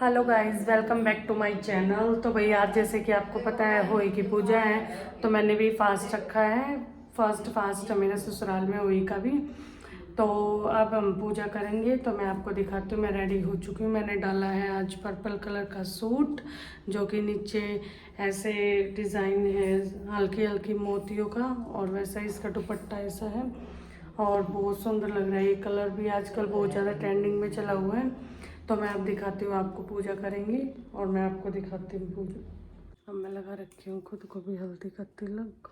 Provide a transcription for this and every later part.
Hello guys, welcome back to my channel. तो भाई आज जैसे कि आपको पता है होली की पूजा है, तो मैंने भी फास्ट रखा है। फर्स्ट फास्ट है मेरे ससुराल में होली का भी। तो अब हम पूजा करेंगे, तो मैं आपको दिखाती हूँ। मैं रेडी हो चुकी हूँ। मैंने डाला है आज पर्पल कलर का सूट, जो कि नीचे ऐसे डिज़ाइन है हल्की हल्की मोतियों का, और वैसा ही इसका दुपट्टा ऐसा है और बहुत सुंदर लग रहा है। ये कलर भी आजकल बहुत ज़्यादा ट्रेंडिंग में चला हुआ है। तो मैं अब दिखाती हूँ आपको, पूजा करेंगे और मैं आपको दिखाती हूँ पूजा। अब मैं लगा रखी हूँ खुद को भी हल्दी का तिलक।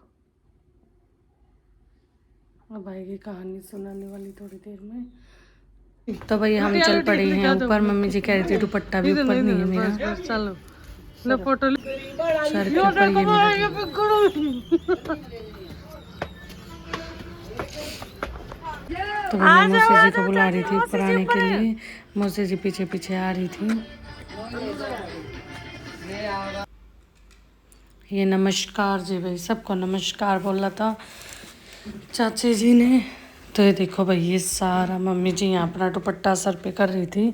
अब आएगी कहानी सुनाने वाली थोड़ी देर में। तो भाई हम चल पड़े हैं ऊपर। मम्मी जी कह रही थी दुपट्टा भी ऊपर नहीं है मेरा। चलो ले फोटो सर के ऊपर ये तो मैं मौसी जी को बुला रही थी ऊपर आने के लिए। मौसी जी पीछे पीछे आ रही थी। ये नमस्कार जी भाई, सबको नमस्कार बोला था चाची जी ने। तो ये देखो भाई, ये सारा मम्मी जी यहाँ अपना दुपट्टा सर पे कर रही थी,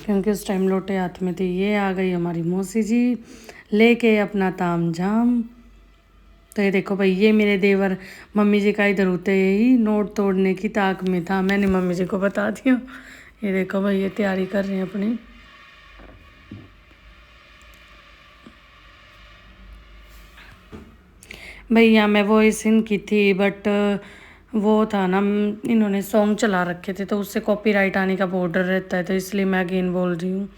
क्योंकि उस टाइम लोटे हाथ में थी। ये आ गई हमारी मौसी जी लेके अपना ताम झाम। तो ये देखो भाई, ये मेरे देवर मम्मी जी का इधर होते ही नोट तोड़ने की ताक में था। मैंने मम्मी जी को बता दिया। ये देखो भाई, ये तैयारी कर रहे हैं अपनी। भैया मैं वॉइस इनकी थी, बट वो था ना, इन्होंने सॉन्ग चला रखे थे तो उससे कॉपीराइट आने का बहुत डर रहता है, तो इसलिए मैं अगेन बोल रही हूँ।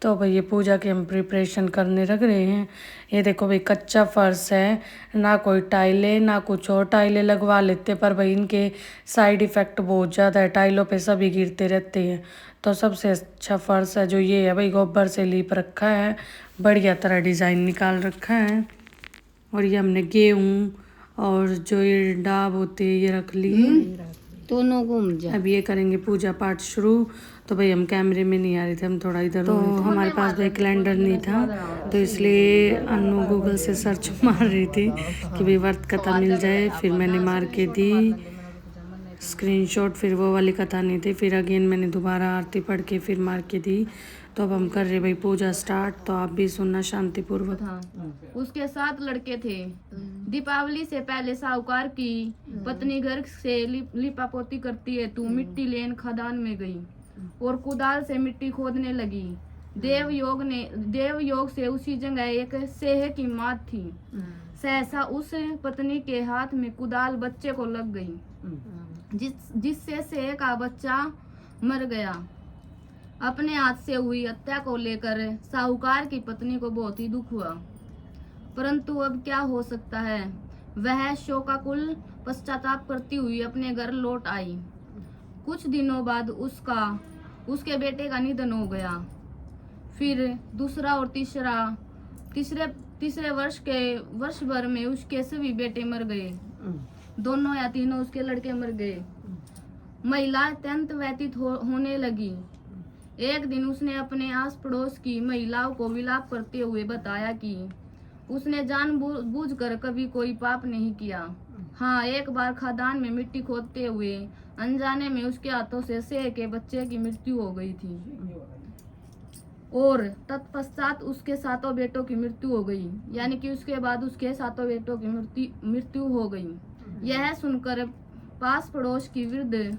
तो भाई ये पूजा की हम प्रिपरेशन करने लग रहे हैं। ये देखो भाई, कच्चा फर्श है, ना कोई टाइलें ना कुछ और। टाइलें लगवा लेते पर भाई इनके साइड इफ़ेक्ट बहुत ज़्यादा है, टाइलों पे सभी गिरते रहते हैं। तो सबसे अच्छा फर्श है जो ये है भाई, गोबर से लीप रखा है, बढ़िया तरह डिज़ाइन निकाल रखा है। और ये हमने गेहूँ और जो ये डाब होती है ये रख ली है। दोनों घूम जा। अब ये करेंगे पूजा पाठ शुरू। तो भाई हम कैमरे में नहीं आ रहे थे, हम थोड़ा इधर तो हमारे पास भाई कैलेंडर नहीं था, तो इसलिए अनु गूगल से सर्च मार रही थी कि भाई व्रत कथा मिल जाए। फिर मैंने मार के दी स्क्रीनशॉट, फिर वो वाली कथा नहीं थी। फिर अगेन मैंने दोबारा आरती पढ़ के फिर मार के दी। तो अब हम कर रहे भाई पूजा स्टार्ट, तो आप भी सुनना शांतिपूर्वक। उसके 7 लड़के थे। दीपावली से पहले साहूकार की पत्नी घर से लिपापोती करती है, तू मिट्टी लेन खदान में गई और कुदाल से मिट्टी खोदने लगी। देव योग से उसी जगह एक सेह की मात थी। सहसा उस पत्नी के हाथ में कुदाल बच्चे को लग गई, जिससे सेह का बच्चा मर गया। अपने हाथ से हुई हत्या को लेकर साहूकार की पत्नी को बहुत ही दुख हुआ, परंतु अब क्या हो सकता है। वह शोकाकुल पश्चाताप करती हुई अपने घर लौट आई। कुछ दिनों बाद उसके बेटे का निधन हो गया। फिर दूसरा और तीसरे वर्ष भर में उसके सभी बेटे मर गए। दोनों या तीनों उसके लड़के मर गए। महिला अत्यंत व्यतीत होने लगी। एक दिन उसने अपने आस पड़ोस की महिलाओं को विलाप करते हुए बताया कि उसने जानबूझकर कभी कोई पाप नहीं किया। हाँ, एक बार खदान में मिट्टी खोदते हुए अनजाने में उसके हाथों से सेह के बच्चे की मृत्यु हो गई थी, और तत्पश्चात उसके 7 बेटों की मृत्यु हो गई। यानी कि उसके बाद उसके 7 बेटों की मृत्यु हो गई। यह सुनकर पास पड़ोस की वृद्ध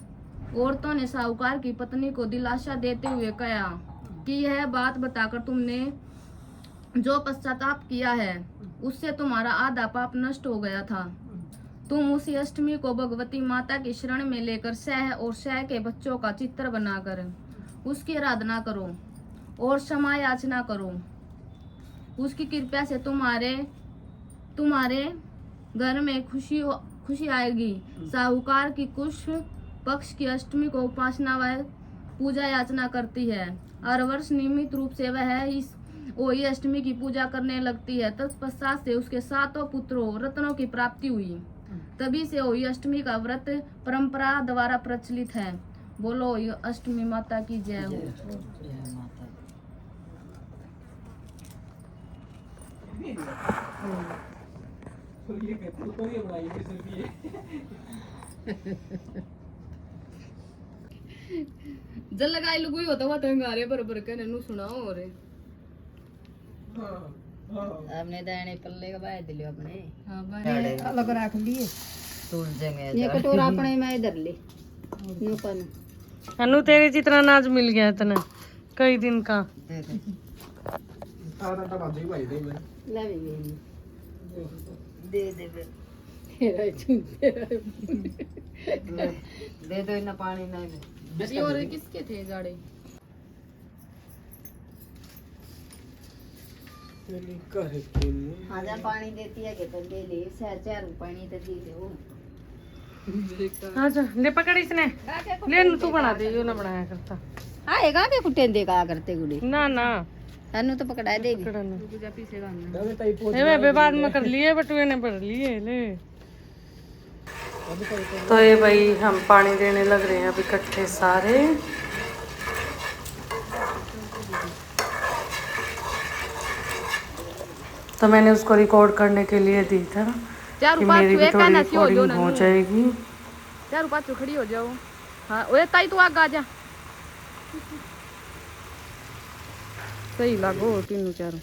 औरतों ने साहूकार की पत्नी को दिलासा देते हुए कहा कि यह बात बताकर तुमने जो पश्चाताप किया है उससे तुम्हारा आधा पाप नष्ट हो गया था। तुम उसी अष्टमी को भगवती माता की शरण में लेकर सह और सह के बच्चों का चित्र बनाकर उसकी आराधना करो और क्षमा याचना करो। उसकी कृपा से तुम्हारे घर में खुशी आएगी। साहूकार की कुश पक्ष की अष्टमी को उपासना व पूजा याचना करती है। हर वर्ष नियमित रूप से वह इस वही अष्टमी की पूजा करने लगती है। तत्पश्चात से उसके 7 पुत्रों रत्नों की प्राप्ति हुई। तभी से वही अष्टमी का व्रत परंपरा द्वारा प्रचलित है। बोलो वही अष्टमी माता की जय हो। जल लगाई लगुई होता हुआ तंगारे बरबर के ननु सुनाओ और आपने दाने पल्ले का बाय दिलो अपने हां भाई अलग रख लिए तूल जंगे ये कटोरा अपने में इधर ले नुपन अनु तेरे जितना नाज मिल गया इतना कई दिन का दे दे ले दे दे दे तेरा चुन दे दो इतना पानी नहीं ये और किसके थे जाड़े आजा पानी देती है कि तो ले ले चार पानी तो दी दे वो अच्छा ले पकड़ इसने ले तू बना दे यो ना बनाया करता आएगा के कुटे देगा करते गुड़ी ना ना अनु तो पकड़ा देगी पूजा पीछे गाना ए वे बाद में कर लिए बटुए ने भर लिए ले तो ये भाई हम पानी देने लग रहे हैं अभी इकट्ठे सारे तो मैंने उसको रिकॉर्ड करने के लिए दी था कि मेरी भी थोड़ी रिकॉर्डिंग हो जाएगी। चार पाँच खड़ी हो जाओ हाँ ओए ताई तू आग आ जा सही लागो तीनों चारों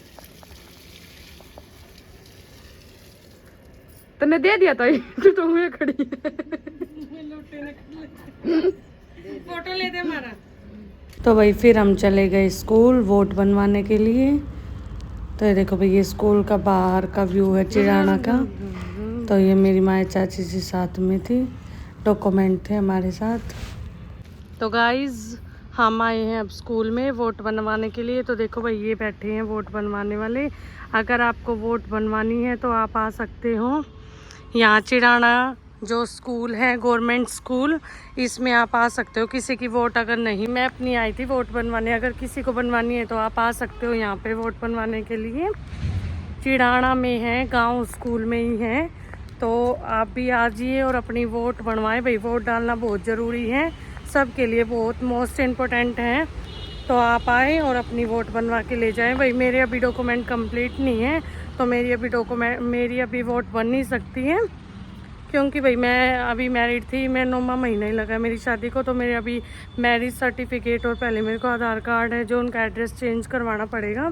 तने दे दिया ताई तू तो हुए खड़ी फोटो ले दे हमारा। तो भाई फिर हम चले गए स्कूल वोट बनवाने के लिए। तो ये देखो भाई ये स्कूल का बाहर का व्यू है चिड़ाना का। तो ये मेरी माँ चाची जी साथ में थी, डॉक्यूमेंट थे हमारे साथ। तो गाइज हम आए हैं अब स्कूल में वोट बनवाने के लिए। तो देखो भाई ये बैठे हैं वोट बनवाने वाले। अगर आपको वोट बनवानी है तो आप आ सकते हो यहाँ चिड़ाना जो स्कूल है गवर्नमेंट स्कूल, इसमें आप आ सकते हो। किसी की वोट अगर नहीं, मैं अपनी आई थी वोट बनवाने, अगर किसी को बनवानी है तो आप आ सकते हो यहाँ पे वोट बनवाने के लिए। चिड़ाना में है, गांव स्कूल में ही है। तो आप भी आ जाइए और अपनी वोट बनवाएं। भाई वोट डालना बहुत ज़रूरी है, सबके लिए बहुत मोस्ट इम्पोर्टेंट है। तो आप आए और अपनी वोट बनवा के ले जाएं। भाई मेरे अभी डॉक्यूमेंट कंप्लीट नहीं है तो मेरी अभी वोट बन नहीं सकती है, क्योंकि भाई मैं अभी मैरिड थी, मैं 9वां महीना ही लगा मेरी शादी को। तो मेरे अभी मैरिज सर्टिफिकेट और पहले मेरे को आधार कार्ड है जो उनका एड्रेस चेंज करवाना पड़ेगा।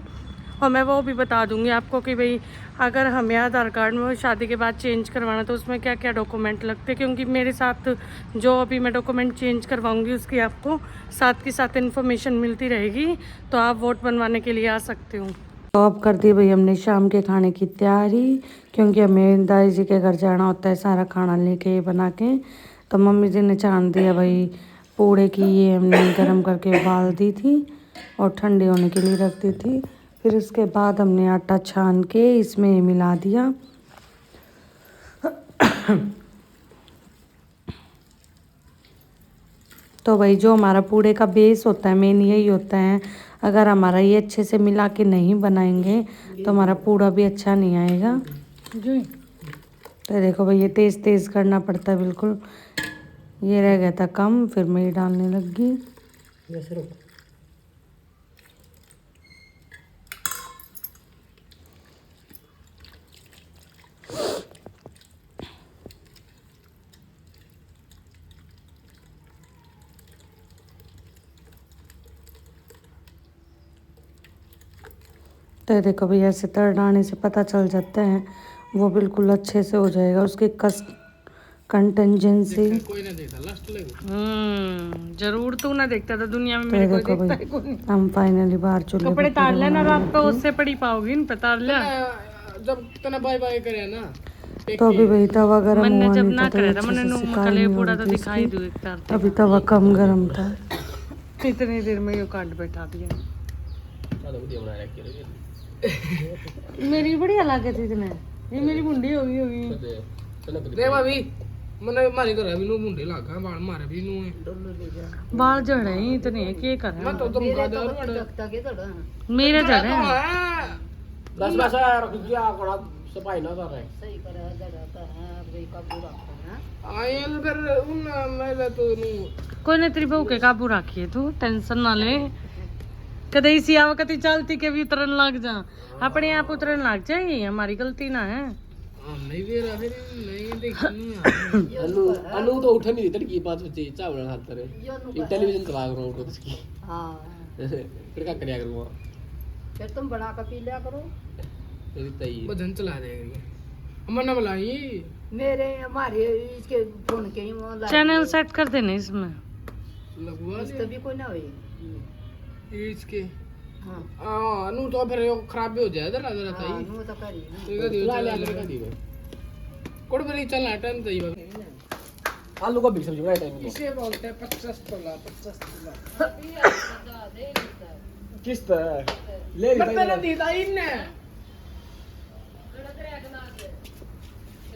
और मैं वो भी बता दूंगी आपको कि भाई अगर हमें आधार कार्ड में शादी के बाद चेंज करवाना तो उसमें क्या क्या डॉक्यूमेंट लगते हैं, क्योंकि मेरे साथ जो अभी मैं डॉक्यूमेंट चेंज करवाऊंगी उसकी आपको साथ के साथ इन्फॉर्मेशन मिलती रहेगी। तो आप वोट बनवाने के लिए आ सकते हो। तो अब कर दी भाई हमने शाम के खाने की तैयारी, क्योंकि हमें दादी जी के घर जाना होता है सारा खाना लेके बना के। तो मम्मी जी ने छान दिया भाई पूड़े की, ये हमने गर्म करके उबाल दी थी और ठंडे होने के लिए रख दी थी। फिर उसके बाद हमने आटा छान के इसमें मिला दिया। तो भाई जो हमारा पूड़े का बेस होता है मेन यही होता है। अगर हमारा ये अच्छे से मिला के नहीं बनाएंगे तो हमारा पूड़ा भी अच्छा नहीं आएगा। तो देखो भाई ये तेज़ तेज़ करना पड़ता है बिल्कुल। ये रह गया था कम, फिर मैं ये डालने लग गई। तो देखो भैया ऐसे तड़ाने से पता चल जाता है वो बिल्कुल अच्छे से हो जाएगा। उसकी कंटेंजेंसी जरूर तू ना देखता था दुनिया में। मेरे को देखता है कोई। हम फाइनली बाहर चले। कपड़े तार लेना रात को, उससे पड़ी पाओगी इन पे तार ले जब तना बाय बाय करे ना। तो अभी भाई तवा गरम हुआ नहीं जब ना करे था मैंने कले पूरा तो दिखाई दो एक तार। अभी तवा कम गरम था, कितनी देर में ये काट बैठा दिया। मेरी बढ़िया लागे थी इतने, ये मेरी मुंडी होगी रे भाभी मने मारी कर अभी नु मुंडे लागा बाल मारे भी नु है। बाल झड़े ही इतने के कर मैं तो तुम का दर तकता के थोड़ा मेरे झड़े बस बस यार क्या करा सफाई ना कर रहे सही करे जड़ा है भाई काबू रखो ना। आयल कर उन मैं तो नु कोई ने तेरी बहू के काबू रखिए, तू टेंशन ना ले। कदे इसी आव कति चलती के भी उतरन लग जा, अपने आप उतरन लग जाए, हमारी गलती ना है। नहीं दे रहा फिर नहीं देखनी अनु अनु तो उठा नहीं देता कि 5 बजे चावल खाता रहे टेलीविजन चला रहा हूं उसकी हाँ फिर क्या करिया करूंगा फिर तुम बना कर पी लिया करो तेरी तई बदन चला देंगे अमन ना बुलाई मेरे हमारे इसके फोन के ही चैनल सेट कर देने इसमें लगवा इसका भी कोई ना हुई इसके हाँ हां अनु तो फिर खराब भी हो जाए जरा जरा हाँ, तई वो तो करी चला दी कोड पर चलना टाइम तई आलू का भी सब्जी बनाए टाइम इसे बोलते हैं 50 तोला किस्त ले ले दीदा इनने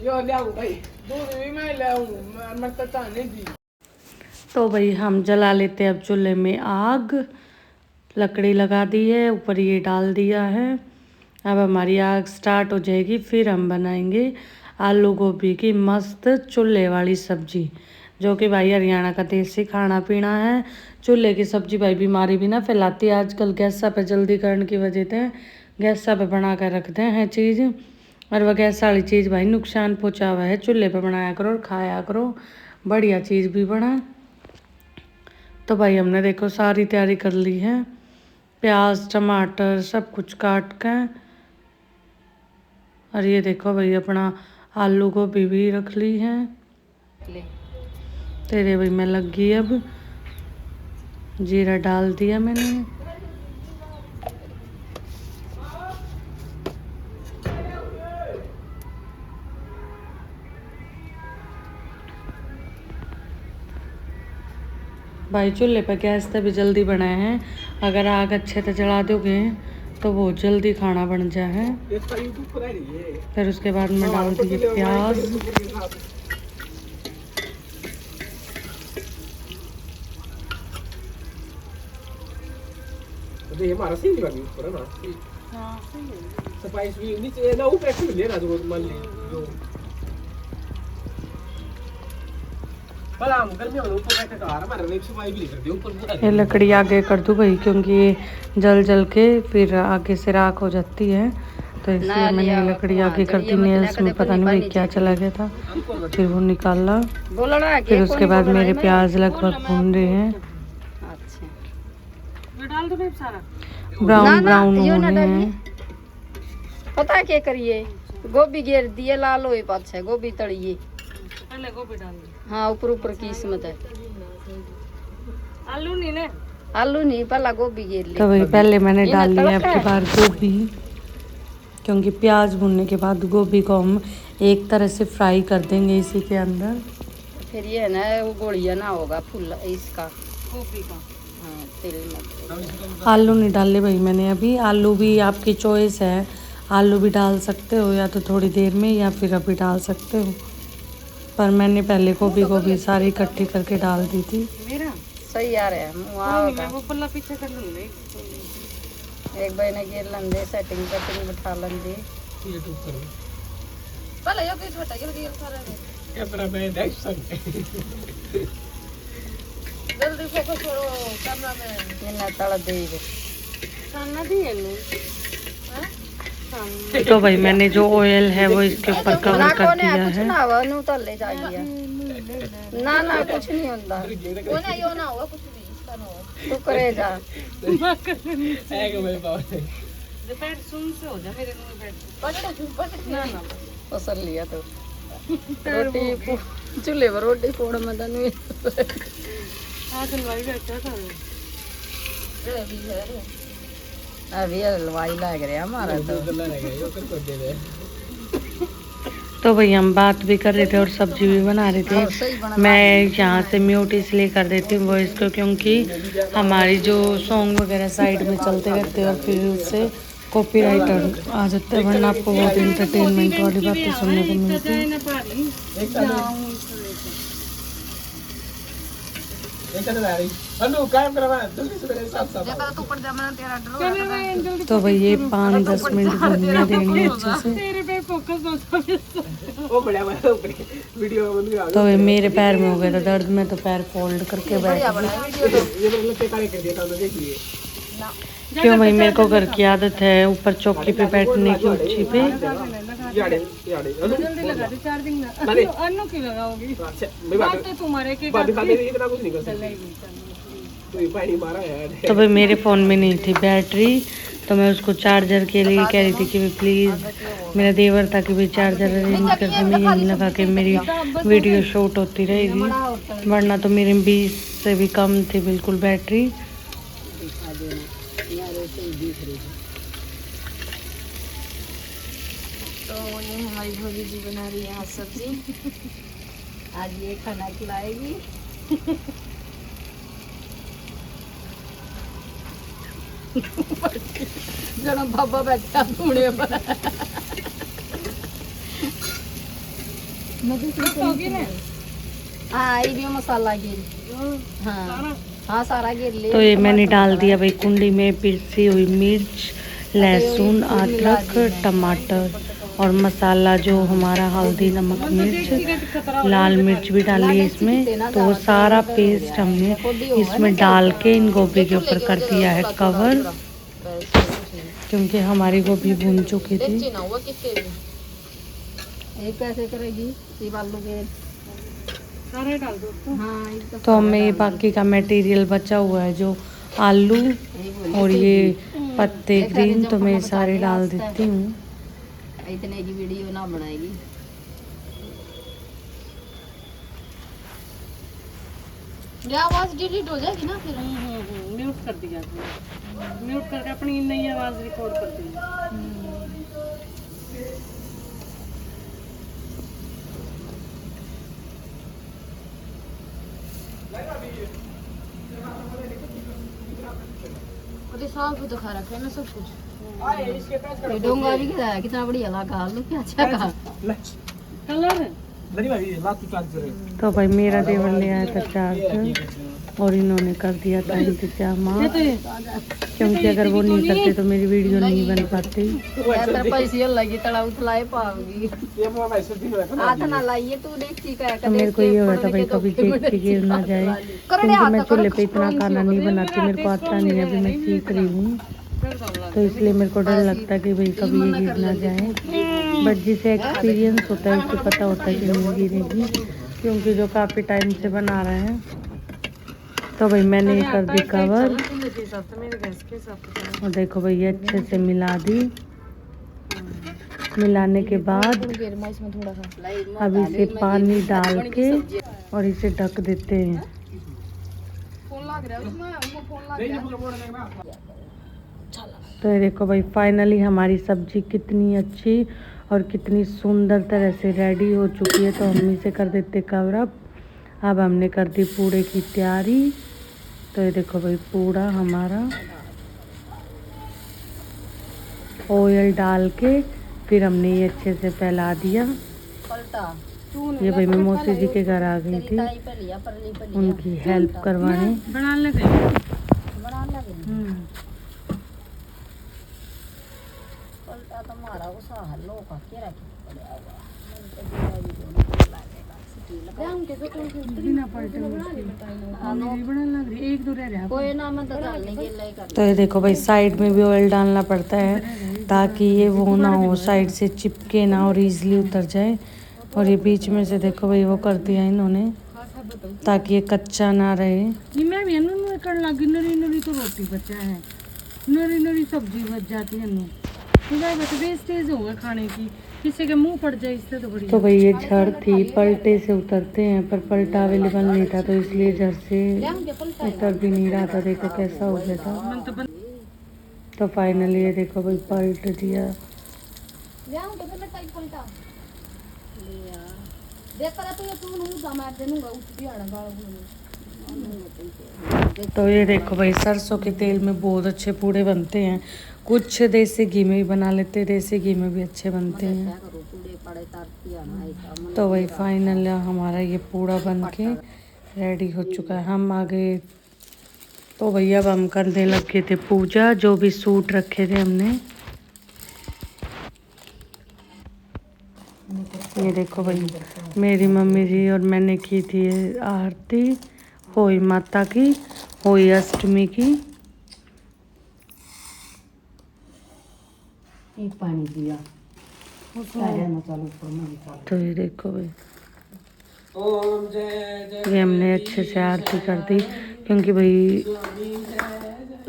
यो ले आऊं भाई दूध भी मैं ले आऊं मैं तो चाहने दी तो भाई हम जला लेते हैं अब चूल्हे में आग। लकड़ी लगा दी है, ऊपर ये डाल दिया है। अब हमारी आग स्टार्ट हो जाएगी, फिर हम बनाएंगे आलू गोभी की मस्त चूल्हे वाली सब्जी, जो कि भाई हरियाणा का देसी खाना पीना है। चूल्हे की सब्जी भाई बीमारी भी ना फैलाती है। आजकल गैसा पे जल्दी करने की वजह से गैसा पे बना कर रखते हैं चीज़, और वह गैस वाली चीज़ भाई नुकसान पहुँचा हुआ है। चूल्हे पे बनाया करो और खाया करो, बढ़िया चीज़ भी बना। तो भाई हमने देखो सारी तैयारी कर ली है, प्याज टमाटर सब कुछ काट के। और ये देखो भाई अपना आलू गोभी भी रख ली है। तेरे भाई मैं लग गई, अब जीरा डाल दिया मैंने। भाई चूल्हे पर गैस तभी जल्दी बनाए हैं, अगर आग अच्छे से जला दोगे तो बहुत जल्दी खाना बन जाए। फिर उसके बाद मैं डाल दी प्याज, तो ये हमारा सही लगा ऊपर ना हां स्पाइस भी नीचे ना ऊपर से ले रहा जो मान ली जो ये लकड़ी आगे कर दूँ भाई, क्योंकि ये जल जल के फिर आगे से राख हो जाती है, तो इसलिए मैंने ये लकड़ी आगे कर दी। नहीं उसमें पता नहीं भाई क्या चला गया था, फिर वो निकाला। फिर उसके बाद मेरे प्याज लगभग भून रहे हैं, ब्राउन ब्राउन होने हैं। पता क्या करिए, गोभी घेर दिए लाल हो पाछे गोभी तड़िए, पहले गोभी डाल दी। हाँ ऊपर ऊपर की किस्मत है। आलू नहीं ने, आलू नहीं पहला गोभी घेर लिया। तो भाई पहले मैंने डाल लिया, अब की बार गोभी, क्योंकि प्याज भुनने के बाद गोभी को हम एक तरह से फ्राई कर देंगे इसी के अंदर। फिर ये है ना वो गोलिया ना होगा फुल इसका गोभी का। हाँ तेल में आलू नहीं डाले भाई मैंने अभी। आलू भी आपकी चॉइस है, आलू भी डाल सकते हो या तो थोड़ी देर में या फिर अभी डाल सकते हो, पर मैंने पहले गोभी को भी सारी इकट्ठी करके डाल दी थी। सही आ रहा है वो पल्ला पीछे कर लूंगी, एक भाई ने घेर लंदे सेटिंग कटिंग बैठा लंदे यूट्यूब पर पहले यो की छोटा घेर सारा कैमरा में देख सकते जल्दी फोकस करो कैमरा में। ये ना तड़ दे खाना भी है लो। तो भाई मैंने जो ऑयल है वो इसके ऊपर कवर कर दिया है। ना वनु तले जाइए ना ना कुछ नहीं होता, कोना यो ना होगा कुछ भी इसका ना हो तो करे जा है कि मेरे पास पेट सुन से हो जा मेरे मुंह पेट ना ना पसर लिया तो रोटी चूल्हे पर रोटी फोड़ में तनु आज हलवाई बैठा था अभी हलवाई लग रहा हमारा तो भाई हम बात भी कर रहे थे और सब्जी भी बना रहे थे। मैं यहाँ से म्यूट इसलिए कर देती हूँ वॉइस को, क्योंकि हमारी जो सॉन्ग वगैरह साइड में चलते रहते हैं और फिर उससे कॉपीराइट आ जाता है, वरना आपको बहुत इंटरटेनमेंट वाली बातें सुनने को मिलती है। तो भाई ये 5-10 मिनट घूमने देनी है अच्छे से। तो भाई मेरे पैर में हो गया था दर्द, में तो पैर फोल्ड करके बैठ गई। क्यों भाई मेरे को घर की आदत है ऊपर चौकी पे बैठने की, ऊंची पे, याडे जल्दी लगा दे चार्जिंग ना अरे। अन्नू की लगाओगी अच्छा मैं बात बात तो तुम्हारे के भाभी खाते नहीं इतना कुछ नहीं कर सकती चलेगी तो ये पानी मारा यार तो भाई मेरे फ़ोन में नहीं थी बैटरी, तो मैं उसको चार्जर के लिए कह रही थी कि प्लीज़, मेरा देवर था कि भाई चार्जर अरेंज करके मैं यहीं लगा के मेरी वीडियो शूट होती रहेगी, वरना तो मेरे 20 से भी कम थी बिल्कुल बैटरी। तो ये हमारी भोजी जी बना रही है आज सब्जी। आज ये खाना खिलाएगी। जरा बाबा बैठा घूमने पर। हाँ ये भी मसाला गिर। हाँ हाँ सारा गिर ले। तो ये मैंने डाल दिया भाई कुंडी में पिसी हुई मिर्च, लहसुन, अदरक, टमाटर और मसाला जो हमारा हल्दी, नमक, मिर्च, लाल मिर्च भी डाली है इसमें। तो वो सारा पेस्ट हमने इसमें डाल के इन गोभी के ऊपर कर दिया है कवर, क्योंकि हमारी गोभी भून चुकी थी। एक कैसे करेगी सिर्फ आलू के। सारे डाल दो। हाँ तो हमें ये बाकी का मटेरियल बचा हुआ है जो आलू और ये पत्ते ग्रीन, तो मैं सारे डाल देती हूँ। इतने की वीडियो ना बनाएगी। ये आवाज डिलीट हो जाएगी ना फिर। म्यूट कर दिया, म्यूट करके अपनी नई आवाज रिकॉर्ड कर दी। अरे साफ भी तो खा रखा है ना सब कुछ। ये डोंगा भी कितना कितना बढ़िया लगा, आलू क्या अच्छा कहा। कलर नहीं भाई लात तू चार्जर है तो भाई मेरा देवर ले आया था चार्जर और इन्होंने कर दिया था इंतजाम, क्योंकि अगर वो नहीं करते तो मेरी वीडियो नहीं बन पाती। यार पैसे लगी तड़ा उतलाए पाऊंगी। ये मैं वैसे भी रखा ना हाथ ना लाइए तू देख ठीक है। तो मेरे को ये हो रहा था भाई कभी केक पे गिर ना जाए, क्योंकि मैं चूल्हे पे इतना खाना नहीं बनाती, मेरे को आता नहीं है, अभी मैं सीख रही हूँ, तो इसलिए मेरे को डर लगता है कि भाई कभी ये गिर ना जाए। बट जिसे एक्सपीरियंस होता है उसे पता होता है कि नहीं गिरेगी, क्योंकि जो काफ़ी टाइम से बना रहे हैं। तो भाई मैंने ये कर दी कवर और देखो भाई ये अच्छे से मिला दी। मिलाने के बाद अब इसे पानी डाल के और इसे ढक देते हैं। तो ये देखो भाई फाइनली हमारी सब्जी कितनी अच्छी और कितनी सुंदर तरह से रेडी हो चुकी है। तो हम इसे कर देते कवर अप। अब हमने कर दी पूड़े की तैयारी। तो ये देखो भाई पूड़ा हमारा ऑयल डाल के फिर हमने ये अच्छे से फैला दिया। ये भाई मैं मौसी जी के घर आ गई थी उनकी हेल्प करवाने। तो ये देखो भाई साइड में भी ऑयल डालना पड़ता है ताकि ये वो ना हो, साइड से चिपके ना और इजीली उतर जाए। और ये बीच में से देखो भाई वो कर दिया इन्होंने ताकि ये कच्चा ना रहे। मैं भी लगी नरी नरी तो रोटी बचा है, नरी नरी सब्जी बच जाती है, वेस्टेज हो गया खाने की, किसी के मुंह पड़ जाए इससे तो बड़ी। तो भाई ये झड़ थी, पलटे से उतरते हैं पर पलटा अवेलेबल नहीं था, तो इसलिए झड़ से उतर भी नहीं रहा था। देखो कैसा हो गया था। तो फाइनली ये देखो भाई पलट दिया। तो ये देखो भाई सरसों के तेल में बहुत अच्छे पूड़े बनते हैं, कुछ देसी घी में भी बना लेते हैं, देसी घी में भी अच्छे बनते हैं। तो वही फाइनल हमारा ये पूड़ा बन के रेडी हो चुका है। हम आ गए तो भैया अब हम करने लगे थे पूजा, जो भी सूट रखे थे हमने। ये देखो भाई मेरी मम्मी जी और मैंने की थी आरती होई माता की, होई अष्टमी की। एक पानी दिया तो ये देखो भाई, ये हमने अच्छे से आरती कर दी, क्योंकि भाई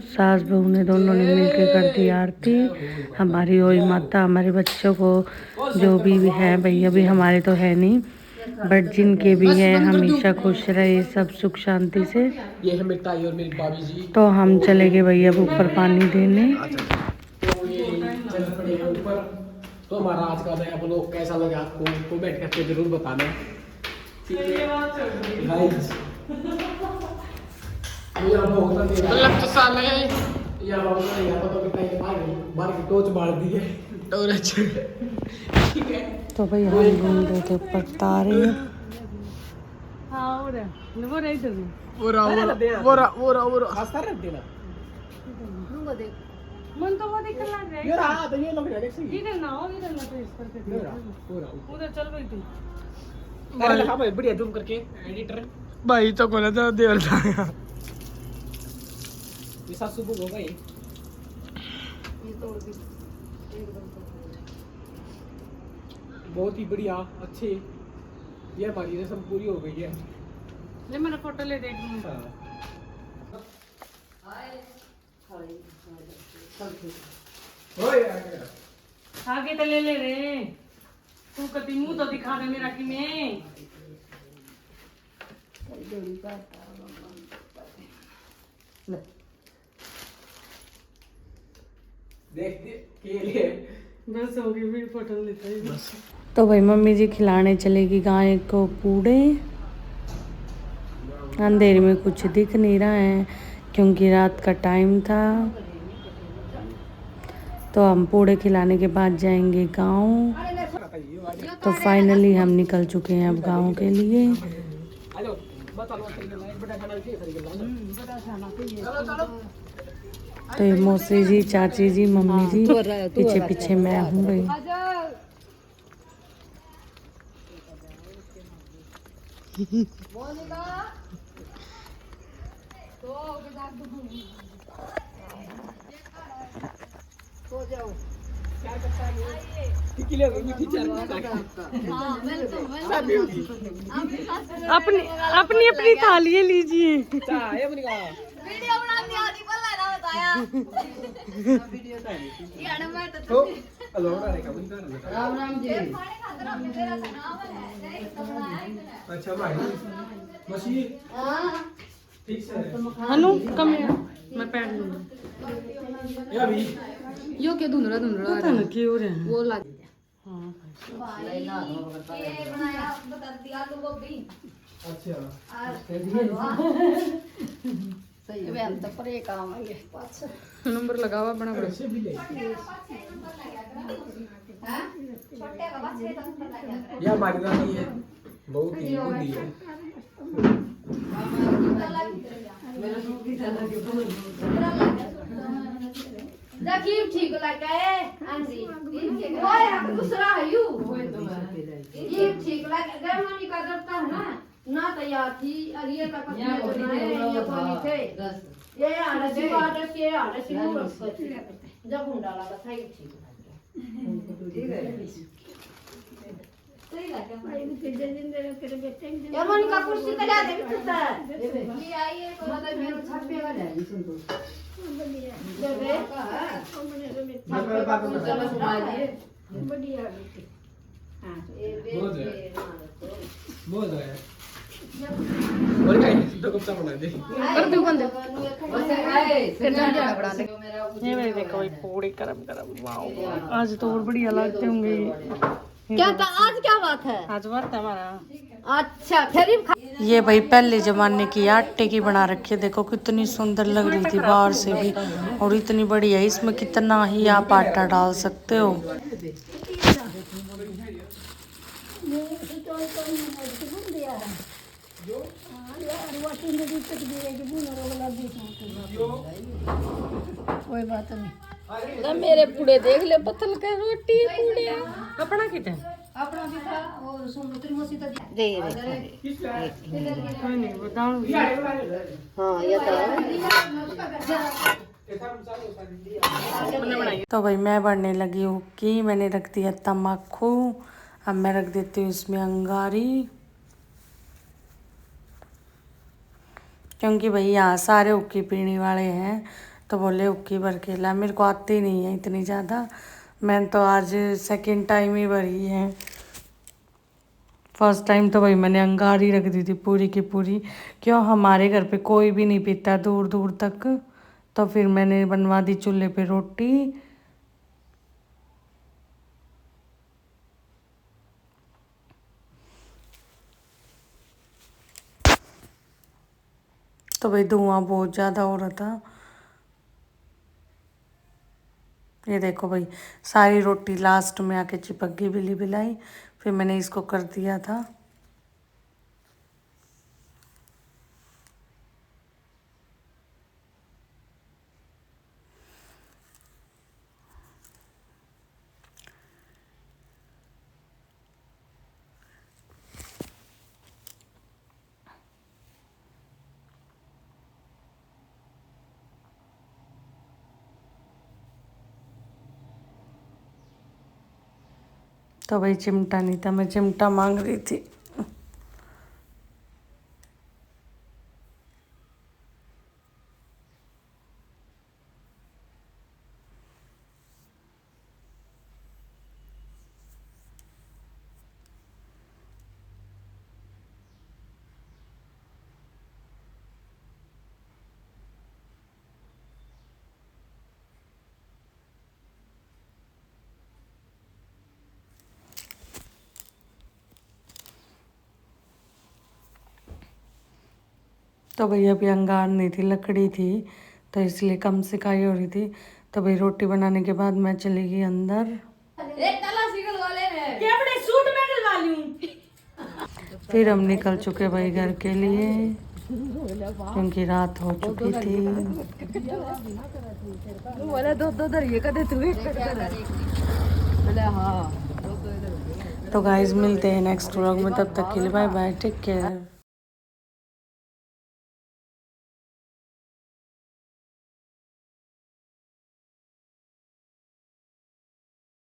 सास बहू ने दोनों ने मिलकर कर दी आरती। हमारी ओई माता हमारे बच्चों को जो भी है भाई, अभी हमारे तो है नहीं, बट जिनके भी है हमेशा खुश रहे, सब सुख शांति से। ये है मेरी ताई और मेरी भाभी जी। तो हम चले गए भैया ऊपर पानी देने। तो ये चल पड़े हैं ऊपर। तो हमारा आज का नया ब्लॉग कैसा लगा आपको कमेंट करके जरूर बताना। गाइस ये बहुत लग साल है या बाबू ने यहाँ तो कितना बार की टोच मार दी है और अच्छा ठीक है। तो भाई हम घूम रहे थे ऊपर तारे। हाँ वो रहा इधर में वो हंसता रहते ना मन तो वो दिखने लग रहा है। ये रहा तो ये लोग देख सही इधर ना हो, इधर ना, तो इस पर कर उधर चल भाई तू। भाई लगा भाई बढ़िया जूम करके एडिटर भाई तो कोला तो देर था ये सासू को हो गई बहुत ही बढ़िया अच्छे। ये हमारी रस्म पूरी हो गई है। ले मेरा फोटो ले देख लूं। आगे तो ले ले रे, तू कति मुंह तो दिखा दे मेरा कि मैं देख के लिए बस हो गई, फिर फोटो लेते हैं बस। तो भाई मम्मी जी खिलाने चलेगी गाय को पूड़े। अंधेरे में कुछ दिख नहीं रहा है क्योंकि रात का टाइम था। तो हम पूड़े खिलाने के बाद जाएंगे गांव। तो फाइनली हम निकल चुके हैं अब गांव के लिए। तो ये मौसी जी, चाची जी, मम्मी जी, पीछे पीछे मैं हूँ भाई। अपनी अपनी अपनी थाली लीजिए। वीडियो बनानी आती पर ना बताया ये ना मैं तो राम राम जी खाने खातर अपने तेरा नाम है बनाया। अच्छा भाई मछली हां ठीक से हनु कम मैं पैर लूंगी। ये अभी यो के धुंधला धुंधला पता ना क्यों रहे हैं। वो लग हाँ भाई ये बनाया बता दिया आलू गोभी अच्छा सही है हम तो पर एक काम है पास नंबर लगा हुआ बड़ा बड़ा। ऐसे भी ले हां छोटे का बस ये तो ये हमारी दादी है बहुत ही बुद्धि है। देखिए ठीक लगा है अंजी वो है दूसरा है यू ये ठीक लगा गर्मनी का करता है ना तैयार थी और ये तक ये कोनी थे ये आरसी वाटर के आरसी जब हुंडा लगा था ये ठीक सही लगा गर्मनी का कुर्सी तैयार है कितना ये आइए तो मतलब मेरे छापे वाला है सुन तो और क्या तो कब तक बना दे कर दो बंद फिर जान जाना बड़ा ले। ये भाई देखो भाई पूड़ी गरम गरम। वाह आज तो और बढ़िया लगते होंगे। क्या था आज क्या बात है आज बात है हमारा। अच्छा फिर ये भाई पहले जमाने की आटे की बना रखी है, देखो कितनी सुंदर लग रही थी बाहर से भी, और इतनी बढ़िया। इसमें कितना ही आप आटा डाल सकते हो। कोई बात नहीं मेरे पूड़े देख ले पत्थर के रोटी पूड़े अपना कितने अपना भी था और समुद्री मछली तो दे कोई नहीं बताऊं। हां ये तो तो भाई मैं बढ़ने लगी हूँ कि मैंने रख दिया तम्बाकू। अब मैं रख देती हूँ इसमें अंगारी, क्योंकि भाई यहाँ सारे हुक्की पीने वाले हैं तो बोले हुक्की भर के ला। मेरे को आती नहीं है इतनी ज़्यादा, मैंने तो आज सेकंड टाइम ही भरी है। फर्स्ट टाइम तो भाई मैंने अंगारी रख दी थी पूरी की पूरी, क्यों हमारे घर पे कोई भी नहीं पीता दूर दूर तक। तो फिर मैंने बनवा दी चूल्हे पे रोटी। तो भाई धुआं बहुत ज़्यादा हो रहा था। ये देखो भाई सारी रोटी लास्ट में आके चिपक गई बिली बिलाई, फिर मैंने इसको कर दिया था। तो भाई चिमटा नहीं था, मैं चिमटा मांग रही थी। तो भाई अभी अंगार नहीं थी, लकड़ी थी, तो इसलिए कम सिकाई हो रही थी। तो भाई रोटी बनाने के बाद मैं चली गई अंदर। एक ताला सिगल वाले हैं क्या अपने सूट में डलवा लूं। फिर हम निकल चुके भाई घर के लिए, क्योंकि रात हो चुकी थी। तो गाइस मिलते हैं नेक्स्ट व्लॉग में, तब तक के लिए बाय बाय, टेक केयर।